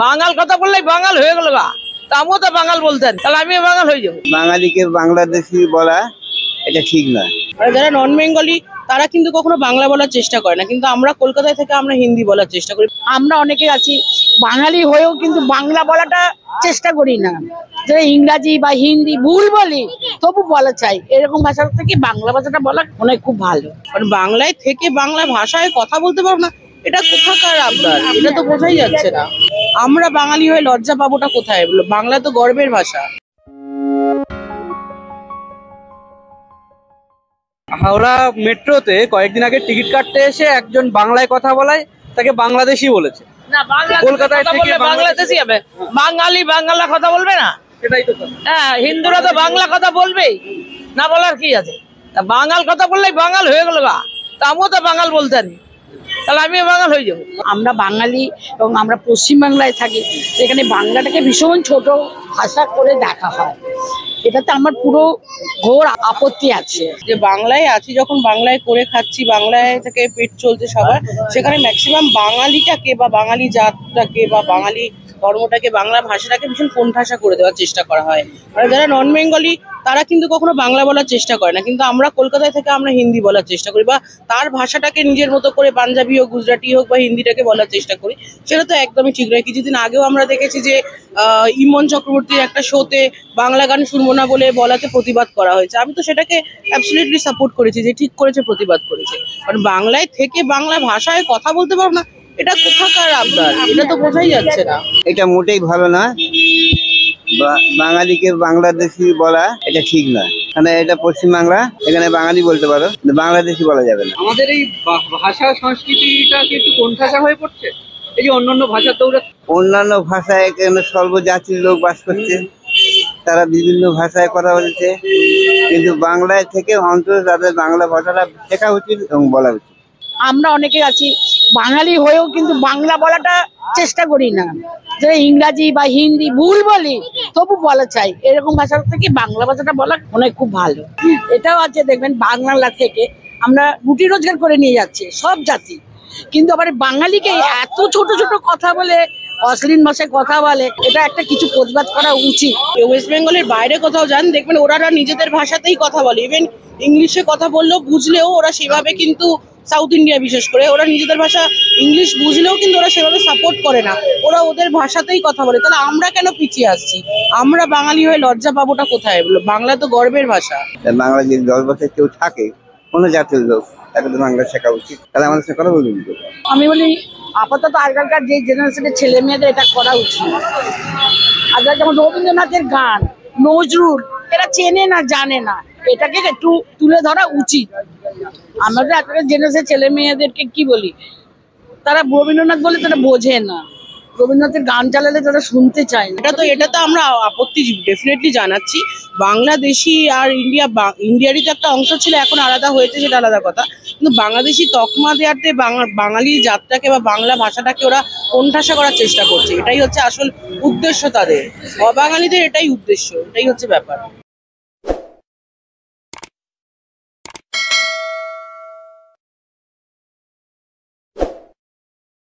বাঙাল কথা বললেই বাঙাল হয়ে গেল গা। তা আমিও তো বাঙাল বলতেন, তাহলে আমিও বাঙাল হয়ে যাবো। বাঙালিকে বাংলাদেশি বলা এটা ঠিক নয়। আর যারা নন বেঙ্গলি তারা কিন্তু কখনো বাংলা বলার চেষ্টা করে না, কিন্তু আমরা কলকাতায় থেকে আমরা হিন্দি বলার চেষ্টা করি। আমরা অনেকে আছি বাঙালি হয়েও কিন্তু বাংলা বলাটা চেষ্টা করি না, যে ইংরাজি বা হিন্দি ভুল বলি তবু বলা চাই। এরকম ভাষা থেকে বাংলা ভাষাটা বলা মনে হয় খুব ভালো। আর বাংলায় থেকে বাংলা ভাষায় কথা বলতে পারবো না, এটা কোথাকার আবদার? এটা তো বোঝাই যাচ্ছে না। আমরা বাঙালি হয়ে লজ্জা পাবোটা কোথায়? বাংলা তো গর্বের ভাষা। হাওড়া মেট্রোতে কয়েকদিন আগে টিকিট কাটতে এসে একজন বাংলায় কথা বলায় তাকে বাংলাদেশি বলেছে। না, কলকাতায় থেকে বাংলাদেশি হবে, বাঙালি বাংলা কথা বলবে না? সেটাই তো। হ্যাঁ, হিন্দুরা তো বাংলা কথা বলবেই, না বলার কি আছে? তা বাঙাল কথা বললেই বাঙাল হয়ে গেল গা। তা আমিও তো বাঙাল বলতেন, তাহলে আমিও বাঙাল হয়ে যাবো। আমরা বাঙালি এবং আমরা পশ্চিমবাংলায় থাকি, সেখানে বাংলাটাকে ভীষণ ছোট ভাষা করে দেখা হয়। এটাতে আমার পুরো ঘোর আপত্তি আছে। যে বাংলায় আছি, যখন বাংলায় করে খাচ্ছি, বাংলায় থেকে পেট চলছে সবার, সেখানে ম্যাক্সিমাম বাঙালিটাকে বা বাঙালি জাতটাকে বা বাঙালি ধর্মটাকে, বাংলা ভাষাটাকে ভীষণ কোণঠাসা করে দেওয়ার চেষ্টা করা হয়। আর যারা নন বেঙ্গলি তারা কিন্তু কখনো বাংলা বলার চেষ্টা করে না, কিন্তু আমরা কলকাতায় থেকে আমরা হিন্দি বলার চেষ্টা করি, বা তার ভাষাটাকে নিজের মতো করে পাঞ্জাবি হোক, গুজরাটি হোক বা হিন্দিটাকে বলার চেষ্টা করি। সেটা তো একদমই ঠিক নয়। কিছুদিন আগেও আমরা দেখেছি যে ইমন চক্রবর্তীর একটা শোতে বাংলা গান শুনবো না বলে বলাতে প্রতিবাদ করা হয়েছে। আমি তো সেটাকে অ্যাবসলিউটলি সাপোর্ট করেছি, যে ঠিক করেছে, প্রতিবাদ করেছে। কারণ বাংলায় থেকে বাংলা ভাষায় কথা বলতে পারবো না, এটা কোথাকার আবদার? এটা তো বোঝাই যাচ্ছে না। এটা মোটেই ভালো না। বাঙালিকে বাংলাদেশি বলা এটা ঠিক নয়। মানে এটা পশ্চিমবাংলা, এখানে বাঙালি বলতে পারো, বাংলাদেশি বলা যাবে না। আমাদের এই ভাষা সংস্কৃতিটা কি একটু কোণঠাসা হয়ে পড়ছে? এই যে অন্যান্য ভাষার দৌড়ে, অন্যান্য ভাষায় এখানে সর্বজাতির লোক বাস করছে, তারা বিভিন্ন ভাষায় কথা বলছে, কিন্তু বাংলায় থেকে অন্তত তাদের বাংলা ভাষাটা শেখা উচিত এবং বলা উচিত। আমরা অনেকে আছি বাঙালি হয়েও কিন্তু বাংলা বলাটা চেষ্টা করি না, যে ইংরাজি বা হিন্দি ভুল বলি তবু বলা চাই। এরকম ভাষা থেকে বাংলা ভাষাটা বলা মনে হয় খুব ভালো। এটাও আছে, দেখবেন বাংলা থেকে আমরা রুটি রোজগার করে নিয়ে যাচ্ছি সব জাতি, কিন্তু আবার বাঙালিকে এত ছোট ছোট কথা বলে, অশ্লীল ভাষায় কথা বলে, এটা একটা কিছু প্রতিবাদ করা উচিত। ওয়েস্ট বেঙ্গলের বাইরে কোথাও যান, দেখবেন ওরা নিজেদের ভাষাতেই কথা বলে। ইভেন ইংলিশে কথা বললেও বুঝলেও ওরা সেভাবে কিন্তু, সাউথ ইন্ডিয়া বিশেষ করে, ওরা নিজেদের ভাষা ইংলিশ বুঝলেও কিন্তু ওরা সেভাবে সাপোর্ট করে না, ওরা ওদের ভাষাতেই কথা বলে। তাহলে আমরা কেন পিছিয়ে আসছি? আমরা বাঙালি হয়ে লজ্জা পাবোটা কোথায়? বাংলা তো গর্বের ভাষা। বাংলা যদি 10 বছর কেউ থাকে, কোনো জাতির লোক, তাকে তো বাংলা শেখা উচিত। তাহলে আমাদের সাথে কথা বলতে দিতে। আমি বলি আপাতত আগেকার যে জেনারেশনের ছেলে মেয়েদের এটা করা উচিত। আর যেমন রবীন্দ্রনাথের গান, নজরুল, এরা চেনে না, জানে না, এটাকে একটু তুলে ধরা উচিত। আমাদের এখনকার জেনারেশনের ছেলে মেয়েদেরকে কি বলি, তারা রবীন্দ্রনাথ বলে তারা বোঝে না, রবীন্দ্রনাথের গান চালালে তারা শুনতে চায় না। এটা তো আমরা আপত্তি ডেফিনেটলি জানাচ্ছি। বাংলাদেশি আর ইন্ডিয়ারই তো একটা অংশ ছিল, এখন আলাদা হয়েছে, সেটা আলাদা কথা। কিন্তু বাংলাদেশি তকমা দেওয়াতে বাঙালি জাতটাকে বা বাংলা ভাষাটাকে ওরা কোণঠাসা করার চেষ্টা করছে। এটাই হচ্ছে আসল উদ্দেশ্য তাদের। অবাঙালিদের এটাই উদ্দেশ্য, এটাই হচ্ছে ব্যাপার।